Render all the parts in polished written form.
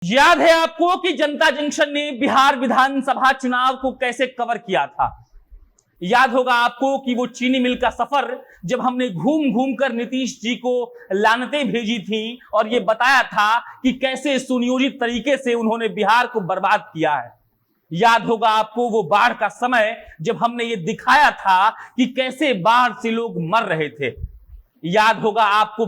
याद है आपको कि जनता जंक्शन ने बिहार विधानसभा चुनाव को कैसे कवर किया था। याद होगा आपको कि वो चीनी मिल का सफर जब हमने घूम घूम कर नीतीश जी को लानतें भेजी थी और ये बताया था कि कैसे सुनियोजित तरीके से उन्होंने बिहार को बर्बाद किया है। याद होगा आपको वो बाढ़ का समय जब हमने ये दिखाया था कि कैसे बाढ़ से लोग मर रहे थे। याद होगा आपको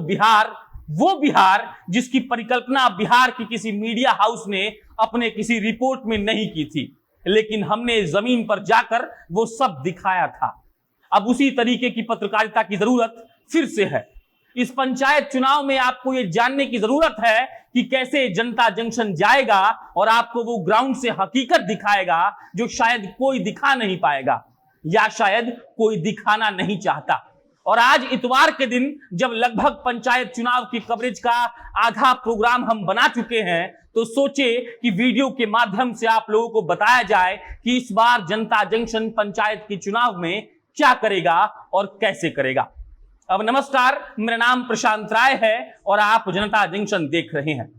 वो बिहार जिसकी परिकल्पना बिहार की किसी मीडिया हाउस ने अपने किसी रिपोर्ट में नहीं की थी, लेकिन हमने जमीन पर जाकर वो सब दिखाया था। अब उसी तरीके की पत्रकारिता की जरूरत फिर से है। इस पंचायत चुनाव में आपको ये जानने की जरूरत है कि कैसे जनता जंक्शन जाएगा और आपको वो ग्राउंड से हकीकत दिखाएगा जो शायद कोई दिखा नहीं पाएगा या शायद कोई दिखाना नहीं चाहता। और आज इतवार के दिन जब लगभग पंचायत चुनाव की कवरेज का आधा प्रोग्राम हम बना चुके हैं, तो सोचे कि वीडियो के माध्यम से आप लोगों को बताया जाए कि इस बार जनता जंक्शन पंचायत की चुनाव में क्या करेगा और कैसे करेगा। अब नमस्कार, मेरा नाम प्रशांत राय है और आप जनता जंक्शन देख रहे हैं।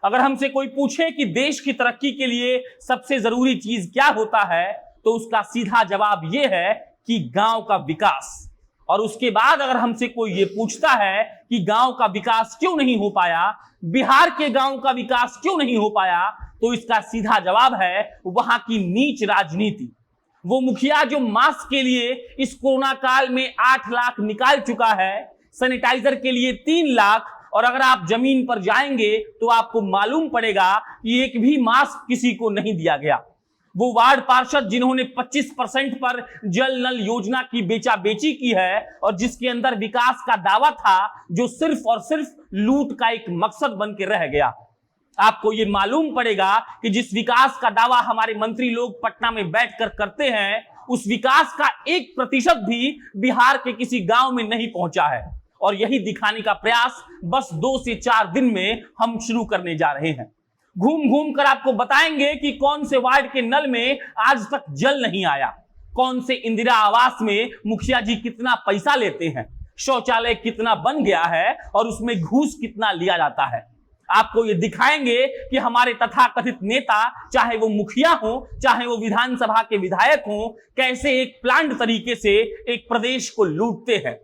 अगर हमसे कोई पूछे कि देश की तरक्की के लिए सबसे जरूरी चीज क्या होता है, तो उसका सीधा जवाब यह है कि गांव का विकास। और उसके बाद अगर हमसे कोई ये पूछता है कि गांव का विकास क्यों नहीं हो पाया, बिहार के गांव का विकास क्यों नहीं हो पाया, तो इसका सीधा जवाब है वहां की नीच राजनीति। वो मुखिया जो मास्क के लिए इस कोरोना काल में 8 लाख निकाल चुका है, सैनिटाइजर के लिए 3 लाख, और अगर आप जमीन पर जाएंगे तो आपको मालूम पड़ेगा कि एक भी मास्क किसी को नहीं दिया गया। वो वार्ड पार्षद जिन्होंने 25% पर जल नल योजना की बेचा बेची की है और जिसके अंदर विकास का दावा था, जो सिर्फ और सिर्फ लूट का एक मकसद बन के रह गया। आपको ये मालूम पड़ेगा कि जिस विकास का दावा हमारे मंत्री लोग पटना में बैठकर करते हैं, उस विकास का 1% भी बिहार के किसी गांव में नहीं पहुंचा है। और यही दिखाने का प्रयास बस 2 से 4 दिन में हम शुरू करने जा रहे हैं। घूम घूम कर आपको बताएंगे कि कौन से वार्ड के नल में आज तक जल नहीं आया, कौन से इंदिरा आवास में मुखिया जी कितना पैसा लेते हैं, शौचालय कितना बन गया है और उसमें घूस कितना लिया जाता है। आपको ये दिखाएंगे कि हमारे तथाकथित नेता, चाहे वो मुखिया हो चाहे वो विधानसभा के विधायक हो, कैसे एक प्लांट तरीके से एक प्रदेश को लूटते हैं।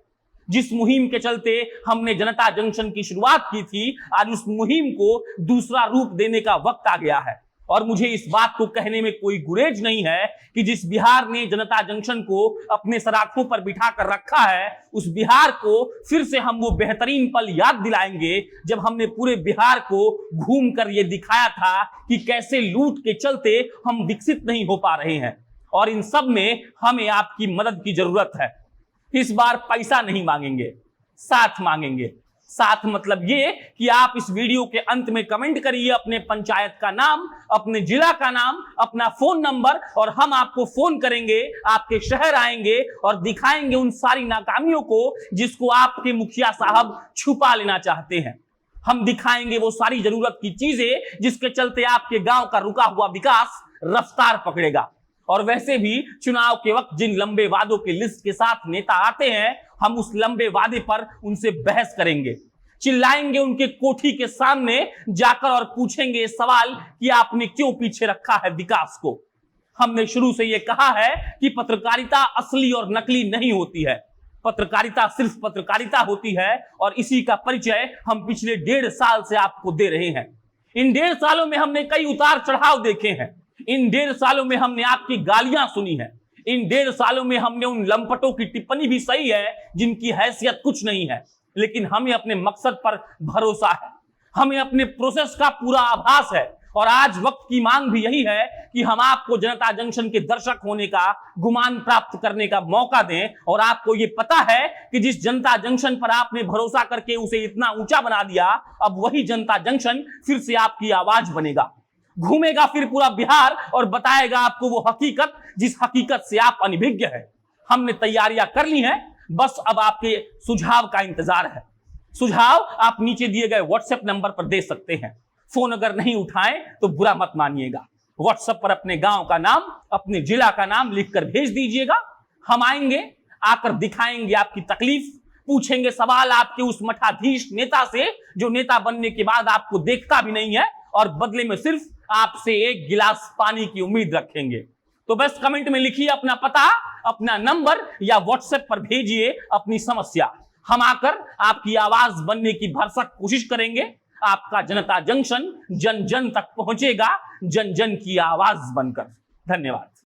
जिस मुहिम के चलते हमने जनता जंक्शन की शुरुआत की थी, आज उस मुहिम को दूसरा रूप देने का वक्त आ गया है। और मुझे इस बात को कहने में कोई गुरेज नहीं है कि जिस बिहार ने जनता जंक्शन को अपने सराखों पर बिठा कर रखा है, उस बिहार को फिर से हम वो बेहतरीन पल याद दिलाएंगे जब हमने पूरे बिहार को घूम कर ये दिखाया था कि कैसे लूट के चलते हम विकसित नहीं हो पा रहे हैं। और इन सब में हमें आपकी मदद की जरूरत है। इस बार पैसा नहीं मांगेंगे, साथ मांगेंगे। साथ मतलब ये कि आप इस वीडियो के अंत में कमेंट करिए अपने पंचायत का नाम, अपने जिला का नाम, अपना फोन नंबर, और हम आपको फोन करेंगे, आपके शहर आएंगे और दिखाएंगे उन सारी नाकामियों को जिसको आपके मुखिया साहब छुपा लेना चाहते हैं। हम दिखाएंगे वो सारी जरूरत की चीजें जिसके चलते आपके गांव का रुका हुआ विकास रफ्तार पकड़ेगा। और वैसे भी चुनाव के वक्त जिन लंबे वादों के लिस्ट के साथ नेता आते हैं, हम उस लंबे वादे पर उनसे बहस करेंगे, चिल्लाएंगे उनके कोठी के सामने जाकर और पूछेंगे सवाल कि आपने क्यों पीछे रखा है विकास को। हमने शुरू से यह कहा है कि पत्रकारिता असली और नकली नहीं होती है, पत्रकारिता सिर्फ पत्रकारिता होती है, और इसी का परिचय हम पिछले 1.5 साल से आपको दे रहे हैं। इन 1.5 सालों में हमने कई उतार चढ़ाव देखे हैं। इन 1.5 सालों में हमने आपकी गालियां सुनी है। इन 1.5 सालों में हमने उन लंपटों की टिप्पणी भी सही है जिनकी हैसियत कुछ नहीं है, लेकिन हमें अपने मकसद पर भरोसा है, हमें अपने प्रोसेस का पूरा आभास है। और आज वक्त की मांग भी यही है कि हम आपको जनता जंक्शन के दर्शक होने का गुमान प्राप्त करने का मौका दें। और आपको ये पता है कि जिस जनता जंक्शन पर आपने भरोसा करके उसे इतना ऊंचा बना दिया, अब वही जनता जंक्शन फिर से आपकी आवाज बनेगा, घूमेगा फिर पूरा बिहार और बताएगा आपको वो हकीकत जिस हकीकत से आप अनभिज्ञ है। हमने तैयारियां कर ली हैं, बस अब आपके सुझाव का इंतजार है। सुझाव आप नीचे दिए गए व्हाट्सएप नंबर पर दे सकते हैं। फोन अगर नहीं उठाएं तो बुरा मत मानिएगा। व्हाट्सएप पर अपने गांव का नाम, अपने जिला का नाम लिखकर भेज दीजिएगा। हम आएंगे, आकर दिखाएंगे आपकी तकलीफ, पूछेंगे सवाल आपके उस मठाधीश नेता से जो नेता बनने के बाद आपको देखता भी नहीं है और बदले में सिर्फ आपसे एक गिलास पानी की उम्मीद रखेंगे। तो बस कमेंट में लिखिए अपना पता, अपना नंबर या व्हाट्सएप पर भेजिए अपनी समस्या। हम आकर आपकी आवाज बनने की भरसक कोशिश करेंगे। आपका जनता जंक्शन जन जन तक पहुंचेगा, जन जन की आवाज बनकर। धन्यवाद।